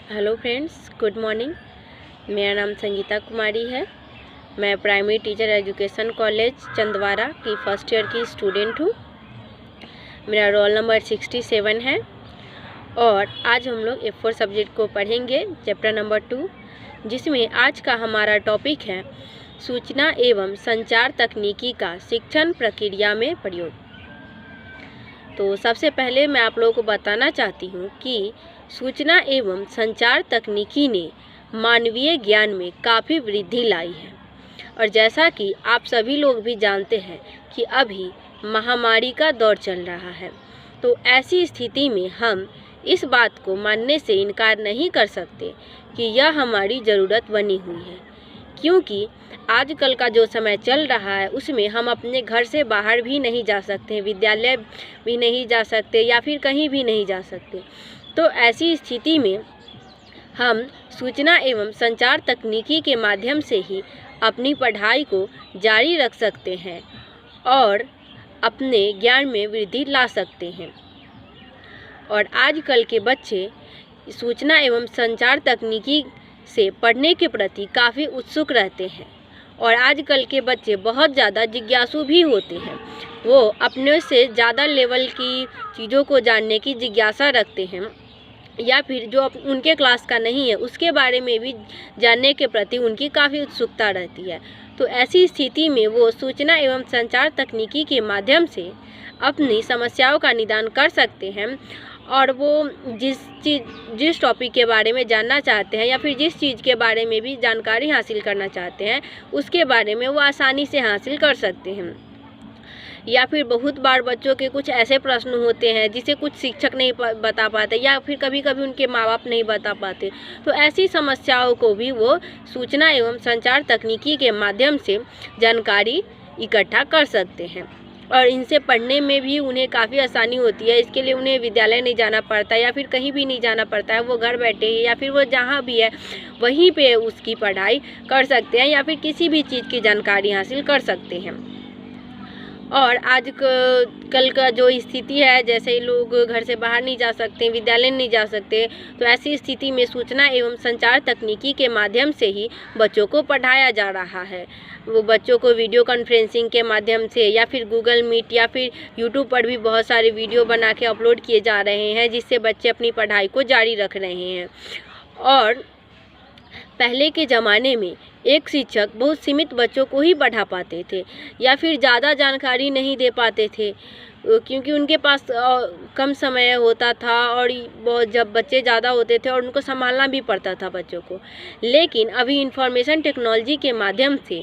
Hello friends, good morning. मेरा नाम संगीता कुमारी है। मैं primary teacher education college Chandwara की फ़र्स्ट ईयर की स्टूडेंट हूँ। मेरा रोल नंबर 67 है और आज हम लोग A4 सब्जेक्ट को पढ़ेंगे, चैप्टर नंबर 2, जिसमें आज का हमारा टॉपिक है सूचना एवं संचार तकनीकी का शिक्षण प्रक्रिया में प्रयोग। तो सबसे पहले मैं आप लोगों को बताना चाहती हूँ कि सूचना एवं संचार तकनीकी ने मानवीय ज्ञान में काफ़ी वृद्धि लाई है। और जैसा कि आप सभी लोग भी जानते हैं कि अभी महामारी का दौर चल रहा है, तो ऐसी स्थिति में हम इस बात को मानने से इनकार नहीं कर सकते कि यह हमारी ज़रूरत बनी हुई है, क्योंकि आजकल का जो समय चल रहा है उसमें हम अपने घर से बाहर भी नहीं जा सकते, विद्यालय भी नहीं जा सकते या फिर कहीं भी नहीं जा सकते। तो ऐसी स्थिति में हम सूचना एवं संचार तकनीकी के माध्यम से ही अपनी पढ़ाई को जारी रख सकते हैं और अपने ज्ञान में वृद्धि ला सकते हैं। और आजकल के बच्चे सूचना एवं संचार तकनीकी से पढ़ने के प्रति काफ़ी उत्सुक रहते हैं और आजकल के बच्चे बहुत ज़्यादा जिज्ञासु भी होते हैं। वो अपने से ज़्यादा लेवल की चीज़ों को जानने की जिज्ञासा रखते हैं या फिर जो उनके क्लास का नहीं है उसके बारे में भी जानने के प्रति उनकी काफ़ी उत्सुकता रहती है। तो ऐसी स्थिति में वो सूचना एवं संचार तकनीकी के माध्यम से अपनी समस्याओं का निदान कर सकते हैं और वो जिस टॉपिक के बारे में जानना चाहते हैं या फिर जिस चीज़ के बारे में भी जानकारी हासिल करना चाहते हैं उसके बारे में वो आसानी से हासिल कर सकते हैं। या फिर बहुत बार बच्चों के कुछ ऐसे प्रश्न होते हैं जिसे कुछ शिक्षक नहीं बता पाते या फिर कभी कभी उनके माँ बाप नहीं बता पाते, तो ऐसी समस्याओं को भी वो सूचना एवं संचार तकनीकी के माध्यम से जानकारी इकट्ठा कर सकते हैं और इनसे पढ़ने में भी उन्हें काफ़ी आसानी होती है। इसके लिए उन्हें विद्यालय नहीं जाना पड़ता या फिर कहीं भी नहीं जाना पड़ता है, वो घर बैठे ही या फिर वो जहाँ भी है वहीं पे उसकी पढ़ाई कर सकते हैं या फिर किसी भी चीज़ की जानकारी हासिल कर सकते हैं। और आज कल का जो स्थिति है, जैसे लोग घर से बाहर नहीं जा सकते, विद्यालय नहीं जा सकते, तो ऐसी स्थिति में सूचना एवं संचार तकनीकी के माध्यम से ही बच्चों को पढ़ाया जा रहा है। वो बच्चों को वीडियो कॉन्फ्रेंसिंग के माध्यम से या फिर गूगल मीट या फिर यूट्यूब पर भी बहुत सारे वीडियो बना के अपलोड किए जा रहे हैं, जिससे बच्चे अपनी पढ़ाई को जारी रख रहे हैं। और पहले के ज़माने में एक शिक्षक बहुत सीमित बच्चों को ही पढ़ा पाते थे या फिर ज़्यादा जानकारी नहीं दे पाते थे, क्योंकि उनके पास कम समय होता था और बहुत जब बच्चे ज़्यादा होते थे और उनको संभालना भी पड़ता था बच्चों को। लेकिन अभी इंफॉर्मेशन टेक्नोलॉजी के माध्यम से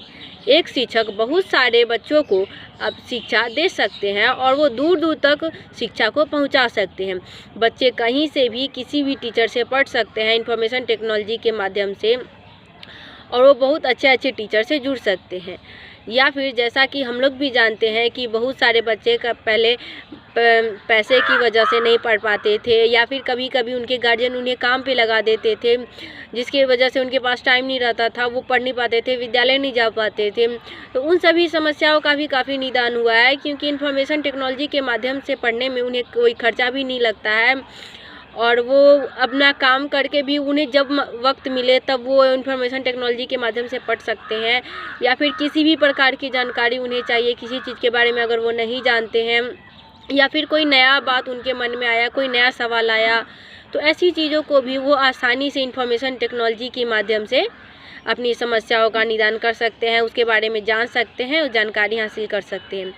एक शिक्षक बहुत सारे बच्चों को अब शिक्षा दे सकते हैं और वो दूर दूर तक शिक्षा को पहुंचा सकते हैं। बच्चे कहीं से भी किसी भी टीचर से पढ़ सकते हैं इंफॉर्मेशन टेक्नोलॉजी के माध्यम से और वो बहुत अच्छे टीचर से जुड़ सकते हैं। या फिर जैसा कि हम लोग भी जानते हैं कि बहुत सारे बच्चे का पहले पैसे की वजह से नहीं पढ़ पाते थे या फिर कभी कभी उनके गार्जियन उन्हें काम पे लगा देते थे, जिसकी वजह से उनके पास टाइम नहीं रहता था, वो पढ़ नहीं पाते थे, विद्यालय नहीं जा पाते थे। तो उन सभी समस्याओं का भी काफ़ी निदान हुआ है, क्योंकि इन्फॉर्मेशन टेक्नोलॉजी के माध्यम से पढ़ने में उन्हें कोई खर्चा भी नहीं लगता है और वो अपना काम करके भी उन्हें जब वक्त मिले तब वो इन्फॉर्मेशन टेक्नोलॉजी के माध्यम से पढ़ सकते हैं। या फिर किसी भी प्रकार की जानकारी उन्हें चाहिए किसी चीज़ के बारे में अगर वो नहीं जानते हैं या फिर कोई नया बात उनके मन में आया, कोई नया सवाल आया, तो ऐसी चीज़ों को भी वो आसानी से इन्फॉर्मेशन टेक्नोलॉजी के माध्यम से अपनी समस्याओं का निदान कर सकते हैं, उसके बारे में जान सकते हैं और जानकारी हासिल कर सकते हैं।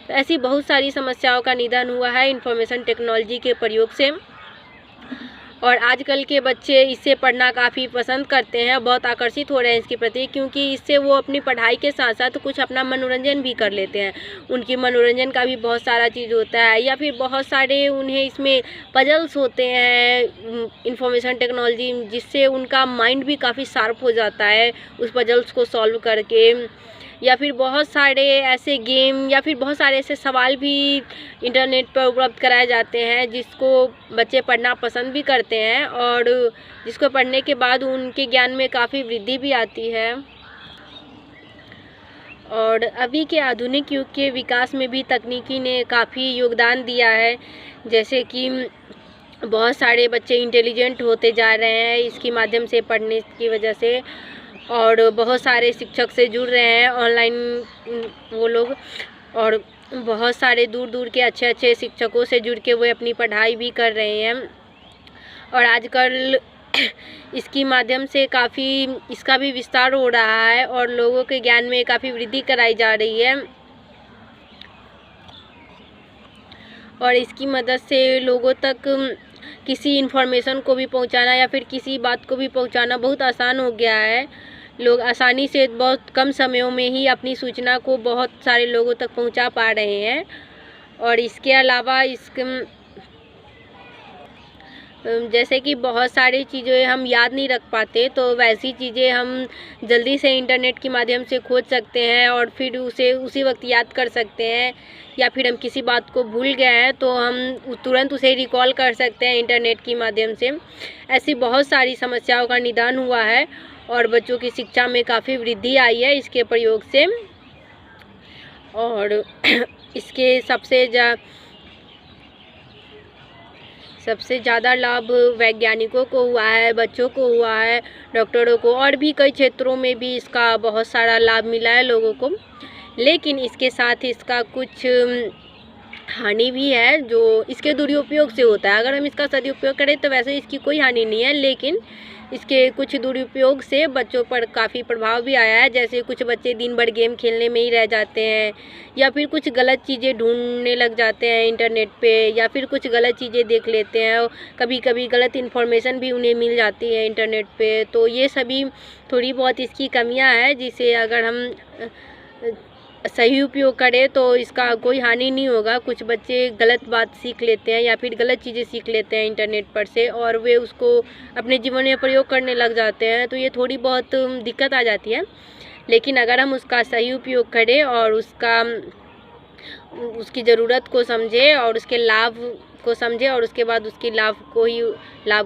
तो ऐसी बहुत सारी समस्याओं का निदान हुआ है इन्फॉर्मेशन टेक्नोलॉजी के प्रयोग से और आजकल के बच्चे इससे पढ़ना काफ़ी पसंद करते हैं, बहुत आकर्षित हो रहे हैं इसके प्रति, क्योंकि इससे वो अपनी पढ़ाई के साथ साथ कुछ अपना मनोरंजन भी कर लेते हैं। उनकी मनोरंजन का भी बहुत सारा चीज़ होता है या फिर बहुत सारे उन्हें इसमें पजल्स होते हैं इंफॉर्मेशन टेक्नोलॉजी, जिससे उनका माइंड भी काफ़ी शार्प हो जाता है उस पजल्स को सॉल्व करके। या फिर बहुत सारे ऐसे गेम या फिर बहुत सारे ऐसे सवाल भी इंटरनेट पर उपलब्ध कराए जाते हैं जिसको बच्चे पढ़ना पसंद भी करते हैं और जिसको पढ़ने के बाद उनके ज्ञान में काफ़ी वृद्धि भी आती है। और अभी के आधुनिक युग के विकास में भी तकनीकी ने काफ़ी योगदान दिया है, जैसे कि बहुत सारे बच्चे इंटेलिजेंट होते जा रहे हैं इसकी माध्यम से पढ़ने की वजह से, और बहुत सारे शिक्षक से जुड़ रहे हैं ऑनलाइन वो लोग, और बहुत सारे दूर दूर के अच्छे अच्छे शिक्षकों से जुड़ के वो अपनी पढ़ाई भी कर रहे हैं। और आजकल इसकी माध्यम से काफ़ी इसका भी विस्तार हो रहा है और लोगों के ज्ञान में काफ़ी वृद्धि कराई जा रही है, और इसकी मदद से लोगों तक किसी इन्फॉर्मेशन को भी पहुंचाना या फिर किसी बात को भी पहुंचाना बहुत आसान हो गया है। लोग आसानी से बहुत कम समयों में ही अपनी सूचना को बहुत सारे लोगों तक पहुंचा पा रहे हैं। और इसके अलावा जैसे कि बहुत सारी चीज़ें हम याद नहीं रख पाते, तो वैसी चीज़ें हम जल्दी से इंटरनेट के माध्यम से खोज सकते हैं और फिर उसे उसी वक्त याद कर सकते हैं। या फिर हम किसी बात को भूल गए हैं तो हम तुरंत उसे रिकॉल कर सकते हैं इंटरनेट की माध्यम से। ऐसी बहुत सारी समस्याओं का निदान हुआ है और बच्चों की शिक्षा में काफ़ी वृद्धि आई है इसके प्रयोग से। और इसके सबसे ज़्यादा लाभ वैज्ञानिकों को हुआ है, बच्चों को हुआ है, डॉक्टरों को, और भी कई क्षेत्रों में भी इसका बहुत सारा लाभ मिला है लोगों को। लेकिन इसके साथ इसका कुछ हानि भी है जो इसके दुरुपयोग से होता है। अगर हम इसका सदुपयोग करें तो वैसे इसकी कोई हानि नहीं है, लेकिन इसके कुछ दुरुपयोग से बच्चों पर काफ़ी प्रभाव भी आया है। जैसे कुछ बच्चे दिन भर गेम खेलने में ही रह जाते हैं, या फिर कुछ गलत चीज़ें ढूंढने लग जाते हैं इंटरनेट पे, या फिर कुछ गलत चीज़ें देख लेते हैं। कभी कभी गलत इन्फॉर्मेशन भी उन्हें मिल जाती है इंटरनेट पे। तो ये सभी थोड़ी बहुत इसकी कमियां हैं, जिसे अगर हम सही उपयोग करें तो इसका कोई हानि नहीं होगा। कुछ बच्चे गलत बात सीख लेते हैं या फिर गलत चीज़ें सीख लेते हैं इंटरनेट पर से, और वे उसको अपने जीवन में प्रयोग करने लग जाते हैं, तो ये थोड़ी बहुत दिक्कत आ जाती है। लेकिन अगर हम उसका सही उपयोग करें और उसकी ज़रूरत को समझें और उसके लाभ को समझें और उसके बाद उसकी लाभ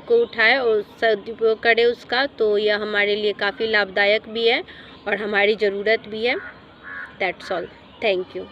को उठाएं और सदुपयोग करें उसका, तो यह हमारे लिए काफ़ी लाभदायक भी है और हमारी ज़रूरत भी है। That's all. Thank you.